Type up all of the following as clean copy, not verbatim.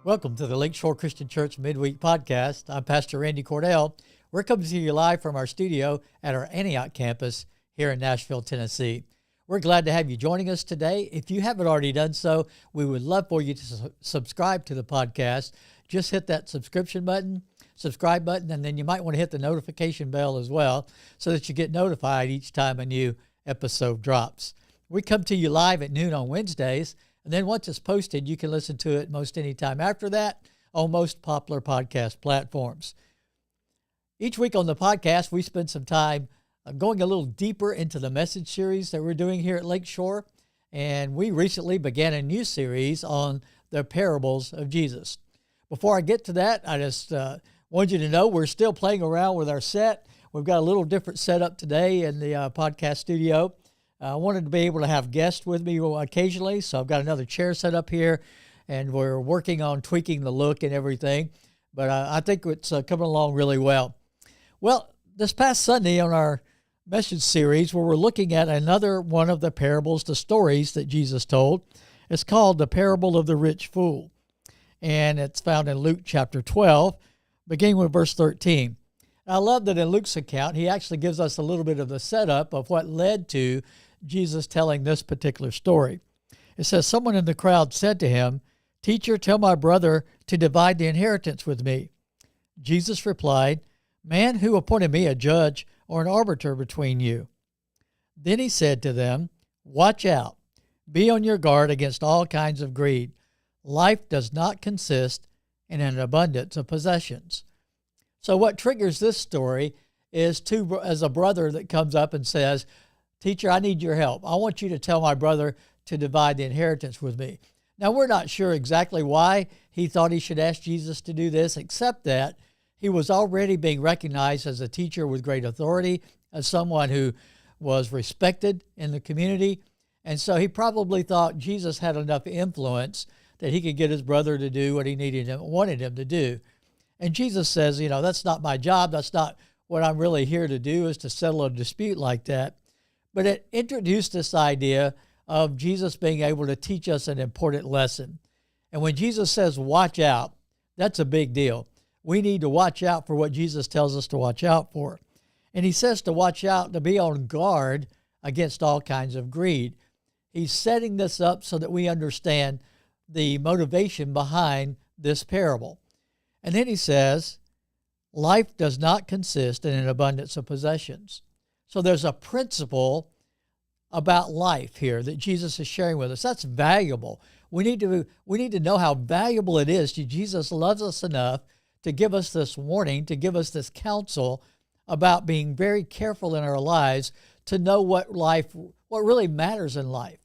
Welcome to the Lakeshore Christian Church Midweek podcast. I'm Pastor Randy Cordell. We're coming to you live from our studio at our Antioch campus here in Nashville, Tennessee. We're glad to have you joining us today. If you haven't already done so, we would love for you to subscribe to the podcast. Just hit that subscribe button, and then you might want to hit the notification bell as well so that you get notified each time a new episode drops. We come to you live at noon on Wednesdays, and then once it's posted, you can listen to it most any time after that on most popular podcast platforms. Each week on the podcast, we spend some time going a little deeper into the message series that we're doing here at Lakeshore. And we recently began a new series on the parables of Jesus. Before I get to that, I just want you to know we're still playing around with our set. We've got a little different setup today in the podcast studio. I wanted to be able to have guests with me occasionally, so I've got another chair set up here, and we're working on tweaking the look and everything, but I think it's coming along really well. Well, this past Sunday on our message series, where we're looking at another one of the parables, the stories that Jesus told, it's called the Parable of the Rich Fool, and it's found in Luke chapter 12, beginning with verse 13. I love that in Luke's account, he actually gives us a little bit of the setup of what led to Jesus telling this particular story. It says, someone in the crowd said to him, "Teacher, tell my brother to divide the inheritance with me." Jesus replied, "Man, who appointed me a judge or an arbiter between you?" Then he said to them, "Watch out. Be on your guard against all kinds of greed. Life does not consist in an abundance of possessions." So what triggers this story is as a brother that comes up and says, "Teacher, I need your help. I want you to tell my brother to divide the inheritance with me." Now, we're not sure exactly why he thought he should ask Jesus to do this, except that he was already being recognized as a teacher with great authority, as someone who was respected in the community. And so he probably thought Jesus had enough influence that he could get his brother to do what he wanted him to do. And Jesus says, that's not my job. That's not what I'm really here to do, is to settle a dispute like that. But it introduced this idea of Jesus being able to teach us an important lesson. And when Jesus says, watch out, that's a big deal. We need to watch out for what Jesus tells us to watch out for. And he says to watch out, to be on guard against all kinds of greed. He's setting this up so that we understand the motivation behind this parable. And then he says, life does not consist in an abundance of possessions. So there's a principle about life here that Jesus is sharing with us. That's valuable. We need to know how valuable it is. Jesus loves us enough to give us this warning, to give us this counsel about being very careful in our lives to know what really matters in life.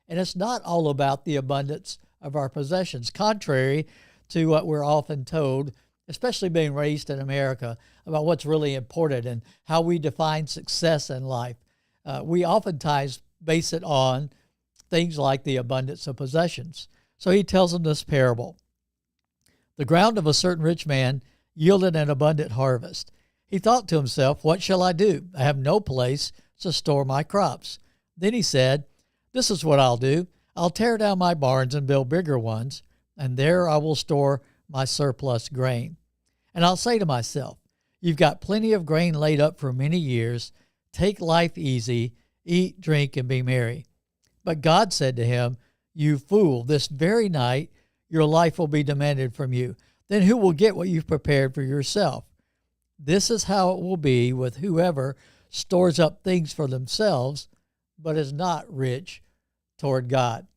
And it's not all about the abundance of our possessions, contrary to what we're often told, especially being raised in America, about what's really important and how we define success in life. We oftentimes base it on things like the abundance of possessions. So he tells them this parable. The ground of a certain rich man yielded an abundant harvest. He thought to himself, "What shall I do? I have no place to store my crops." Then he said, "This is what I'll do. I'll tear down my barns and build bigger ones, and there I will store my surplus grain. And I'll say to myself, you've got plenty of grain laid up for many years. Take life easy, eat, drink, and be merry." But God said to him, "You fool, this very night your life will be demanded from you. Then who will get what you've prepared for yourself? This is how it will be with whoever stores up things for themselves, but is not rich toward God."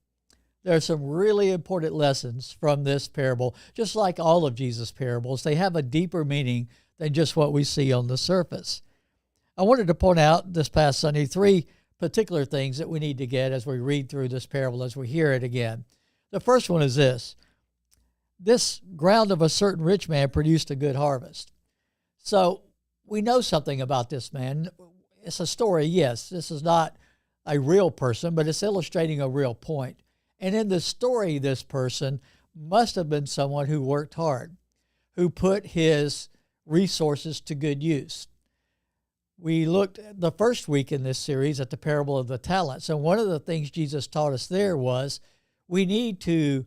There are some really important lessons from this parable. Just like all of Jesus' parables, they have a deeper meaning than just what we see on the surface. I wanted to point out this past Sunday 3 particular things that we need to get as we read through this parable, as we hear it again. The first one is this. This ground of a certain rich man produced a good harvest. So we know something about this man. It's a story, yes. This is not a real person, but it's illustrating a real point. And in the story, this person must have been someone who worked hard, who put his resources to good use. We looked the first week in this series at the parable of the talents. And one of the things Jesus taught us there was we need to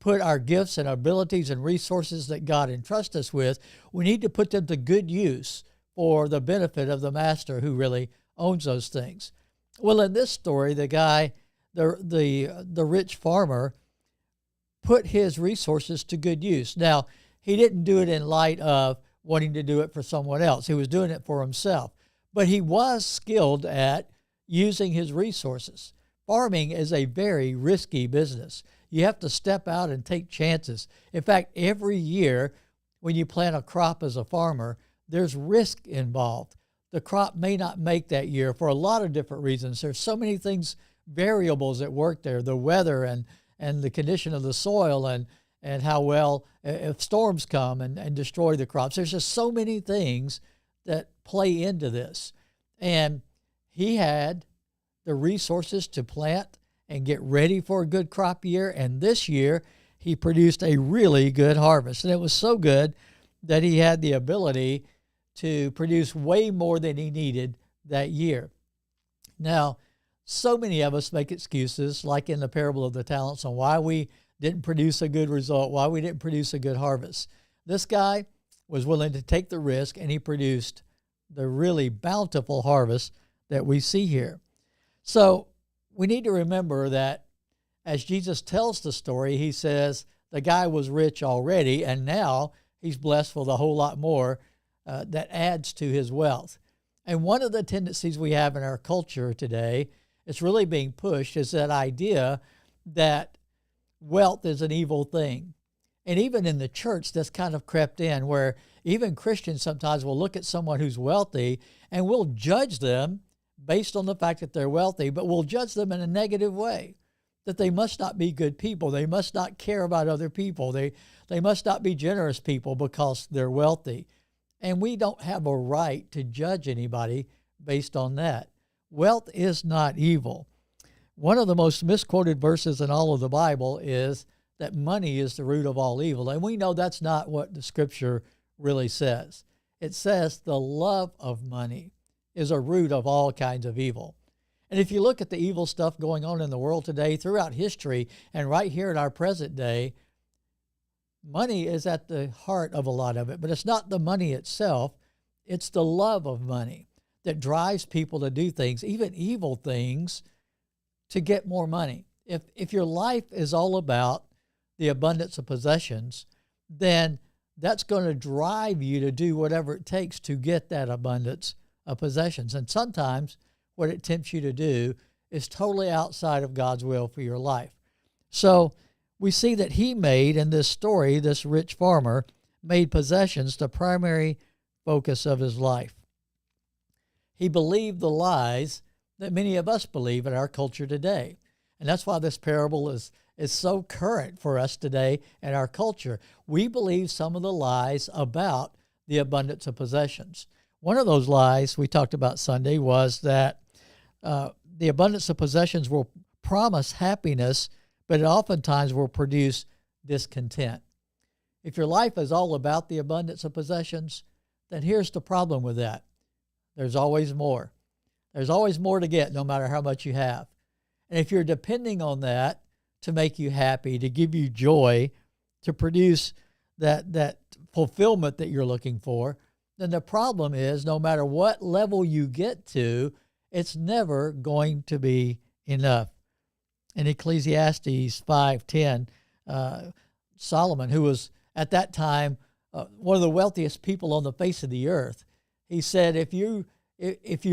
put our gifts and abilities and resources that God entrusts us with, we need to put them to good use for the benefit of the master who really owns those things. Well, in this story, the guy, the rich farmer, put his resources to good use. Now, he didn't do it in light of wanting to do it for someone else. He was doing it for himself. But he was skilled at using his resources. Farming is a very risky business. You have to step out and take chances. In fact, every year when you plant a crop as a farmer, there's risk involved. The crop may not make that year for a lot of different reasons. There's so many things, variables at work there, the weather and the condition of the soil and how well, if storms come and destroy the crops. There's just so many things that play into this. And he had the resources to plant and get ready for a good crop year. And this year, he produced a really good harvest. And it was so good that he had the ability to produce way more than he needed that year. Now, so many of us make excuses, like in the parable of the talents, on why we didn't produce a good result, why we didn't produce a good harvest. This guy was willing to take the risk, and he produced the really bountiful harvest that we see here. So we need to remember that as Jesus tells the story, he says the guy was rich already, and now he's blessed with a whole lot more that adds to his wealth. And one of the tendencies we have in our culture today, it's really being pushed, is that idea that wealth is an evil thing. And even in the church, that's kind of crept in, where even Christians sometimes will look at someone who's wealthy and we'll judge them based on the fact that they're wealthy, but we'll judge them in a negative way, that they must not be good people. They must not care about other people. They must not be generous people because they're wealthy. And we don't have a right to judge anybody based on that. Wealth is not evil. One of the most misquoted verses in all of the Bible is that money is the root of all evil. And we know that's not what the scripture really says. It says the love of money is a root of all kinds of evil. And if you look at the evil stuff going on in the world today, throughout history, and right here in our present day, money is at the heart of a lot of it. But it's not the money itself, it's the love of money that drives people to do things, even evil things, to get more money. If your life is all about the abundance of possessions, then that's going to drive you to do whatever it takes to get that abundance of possessions. And sometimes what it tempts you to do is totally outside of God's will for your life. So we see that he made, in this story, this rich farmer made possessions the primary focus of his life. He believed the lies that many of us believe in our culture today. And that's why this parable is so current for us today in our culture. We believe some of the lies about the abundance of possessions. One of those lies we talked about Sunday was that the abundance of possessions will promise happiness, but it oftentimes will produce discontent. If your life is all about the abundance of possessions, then here's the problem with that. There's always more. There's always more to get, no matter how much you have. And if you're depending on that to make you happy, to give you joy, to produce that fulfillment that you're looking for, then the problem is no matter what level you get to, it's never going to be enough. In Ecclesiastes 5:10, Solomon, who was at that time one of the wealthiest people on the face of the earth, he said, if you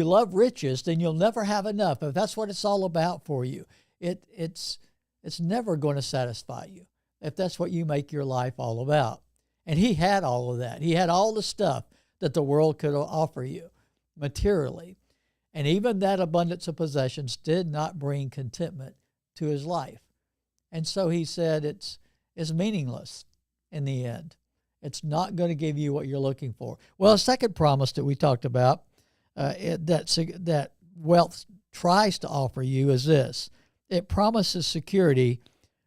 love riches, then you'll never have enough. If that's what it's all about for you, it's never going to satisfy you if that's what you make your life all about. And he had all of that. He had all the stuff that the world could offer you materially. And even that abundance of possessions did not bring contentment to his life. And so he said it's meaningless in the end. It's not going to give you what you're looking for. Well, a second promise that we talked about that wealth tries to offer you is this. It promises security,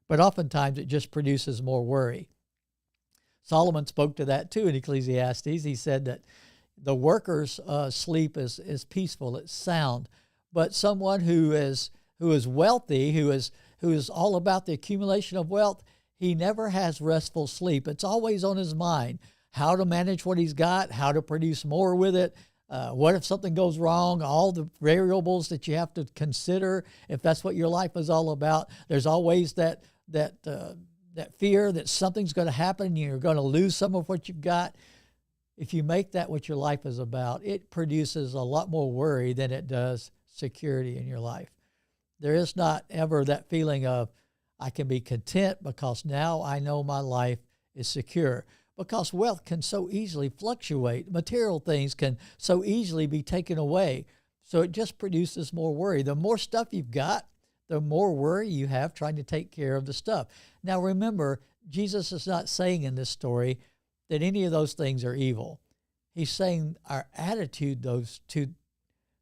but oftentimes it just produces more worry. Solomon spoke to that too in Ecclesiastes. He said that the worker's sleep is peaceful, it's sound, but someone who is wealthy, who is all about the accumulation of wealth, he never has restful sleep. It's always on his mind, how to manage what he's got, how to produce more with it. What if something goes wrong? All the variables that you have to consider, if that's what your life is all about. There's always that fear that something's going to happen and you're going to lose some of what you've got. If you make that what your life is about, it produces a lot more worry than it does security in your life. There is not ever that feeling of, I can be content because now I know my life is secure. Because wealth can so easily fluctuate. Material things can so easily be taken away. So it just produces more worry. The more stuff you've got, the more worry you have trying to take care of the stuff. Now remember, Jesus is not saying in this story that any of those things are evil. He's saying our attitude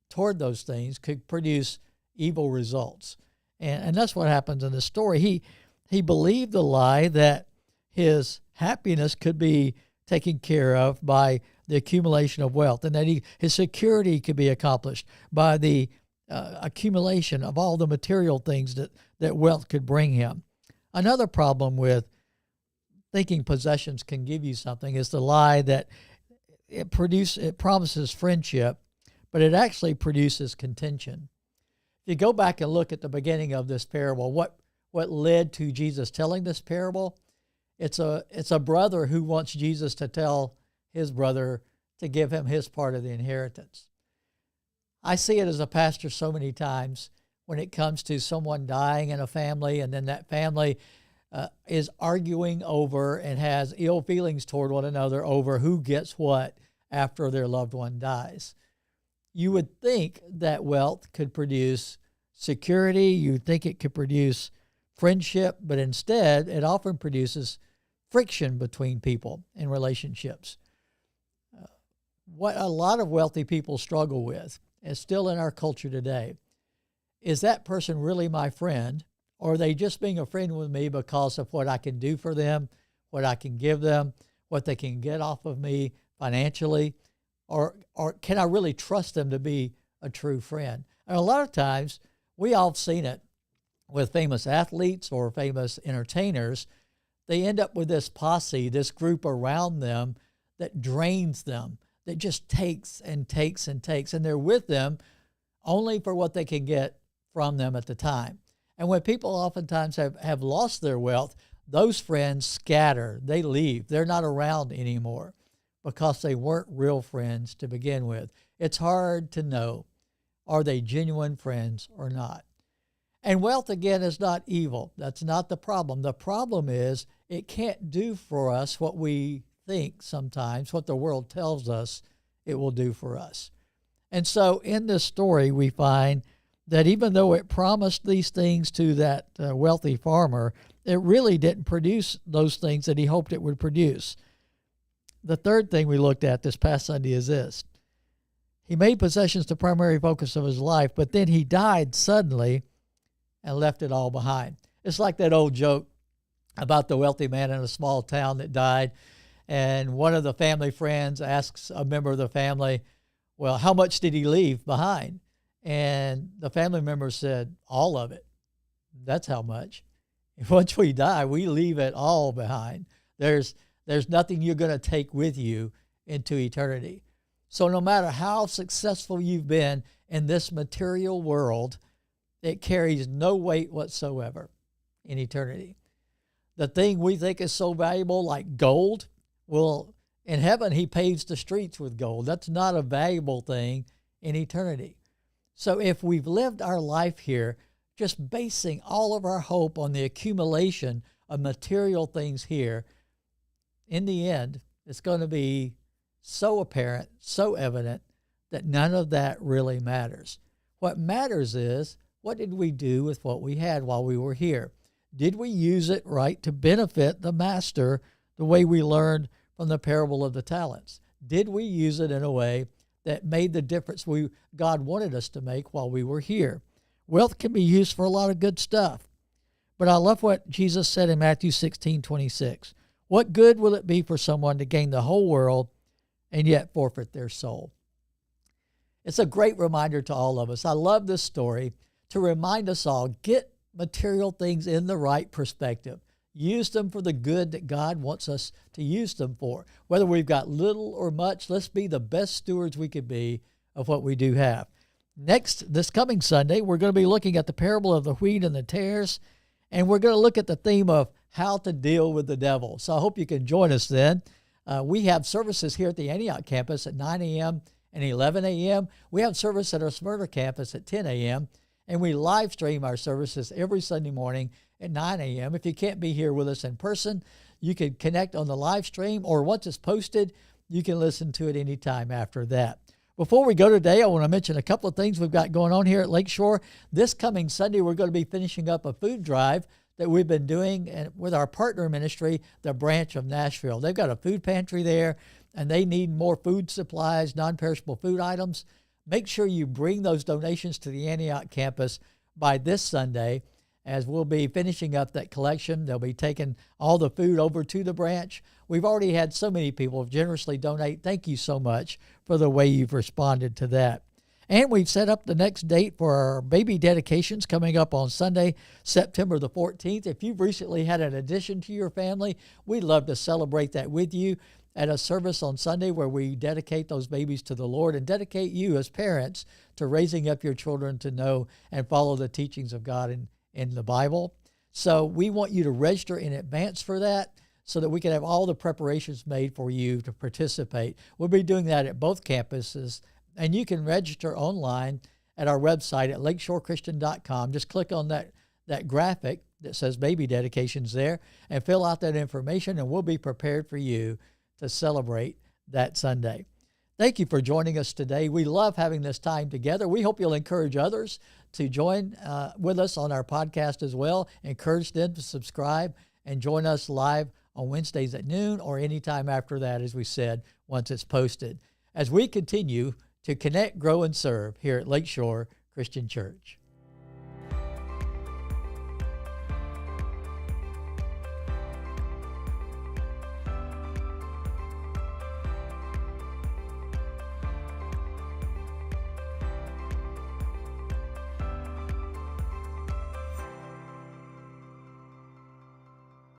toward those things could produce evil results. And that's what happens in this story. He believed the lie that his happiness could be taken care of by the accumulation of wealth, and that his security could be accomplished by the accumulation of all the material things that wealth could bring him. Another problem with thinking possessions can give you something is the lie that it promises friendship, but it actually produces contention. If you go back and look at the beginning of this parable, what led to Jesus telling this parable? It's a brother who wants Jesus to tell his brother to give him his part of the inheritance. I see it as a pastor so many times when it comes to someone dying in a family, and then that family is arguing over and has ill feelings toward one another over who gets what after their loved one dies. You would think that wealth could produce security. You'd think it could produce friendship, but instead it often produces friction between people in relationships. What a lot of wealthy people struggle with, and still in our culture today, is that person really my friend, or are they just being a friend with me because of what I can do for them, what I can give them, what they can get off of me financially, or can I really trust them to be a true friend? And a lot of times, we all have seen it with famous athletes or famous entertainers. They end up with this posse, this group around them that drains them, that just takes and takes and takes, and they're with them only for what they can get from them at the time. And when people oftentimes have lost their wealth, those friends scatter, they leave, they're not around anymore because they weren't real friends to begin with. It's hard to know, are they genuine friends or not? And wealth, again, is not evil. That's not the problem. The problem is it can't do for us what we think sometimes, what the world tells us it will do for us. And so in this story, we find that even though it promised these things to that wealthy farmer, it really didn't produce those things that he hoped it would produce. The third thing we looked at this past Sunday is this. He made possessions the primary focus of his life, but then he died suddenly and left it all behind. It's like that old joke about the wealthy man in a small town that died, and one of the family friends asks a member of the family, well, how much did he leave behind? And the family member said, all of it. That's how much. Once we die, we leave it all behind. There's nothing you're going to take with you into eternity. So no matter how successful you've been in this material world, it carries no weight whatsoever in eternity. The thing we think is so valuable, like gold, well, in heaven, he paves the streets with gold. That's not a valuable thing in eternity. So if we've lived our life here just basing all of our hope on the accumulation of material things here, in the end, it's going to be so apparent, so evident, that none of that really matters. What matters is, what did we do with what we had while we were here? Did we use it right to benefit the master the way we learned from the parable of the talents? Did we use it in a way that made the difference God wanted us to make while we were here? Wealth can be used for a lot of good stuff. But I love what Jesus said in Matthew 16:26. What good will it be for someone to gain the whole world and yet forfeit their soul? It's a great reminder to all of us. I love this story to remind us all, get material things in the right perspective. Use them for the good that God wants us to use them for. Whether we've got little or much, let's be the best stewards we could be of what we do have. Next, this coming Sunday, we're going to be looking at the parable of the wheat and the tares, and we're going to look at the theme of how to deal with the devil. So I hope you can join us then. We have services here at the Antioch campus at 9 a.m. and 11 a.m. We have service at our Smyrna campus at 10 a.m., and we live stream our services every Sunday morning at 9 a.m. If you can't be here with us in person, you can connect on the live stream, or once it's posted, you can listen to it anytime after that. Before we go today, I want to mention a couple of things we've got going on here at Lakeshore. This coming Sunday, we're going to be finishing up a food drive that we've been doing with our partner ministry, the Branch of Nashville. They've got a food pantry there, and they need more food supplies, non-perishable food items. Make sure you bring those donations to the Antioch campus by this Sunday, as we'll be finishing up that collection. They'll be taking all the food over to the branch. We've already had so many people generously donate. Thank you so much for the way you've responded to that. And we've set up the next date for our baby dedications coming up on Sunday, September the 14th. If you've recently had an addition to your family, we'd love to celebrate that with you at a service on Sunday where we dedicate those babies to the Lord and dedicate you as parents to raising up your children to know and follow the teachings of God in the Bible. So we want you to register in advance for that so that we can have all the preparations made for you to participate. We'll be doing that at both campuses, and you can register online at our website at lakeshorechristian.com. Just click on that graphic that says baby dedications there and fill out that information, and we'll be prepared for you to celebrate that Sunday. Thank you for joining us today. We love having this time together. We hope you'll encourage others to join with us on our podcast as well. Encourage them to subscribe and join us live on Wednesdays at noon or anytime after that, as we said, once it's posted, as we continue to connect, grow, and serve here at Lakeshore Christian Church.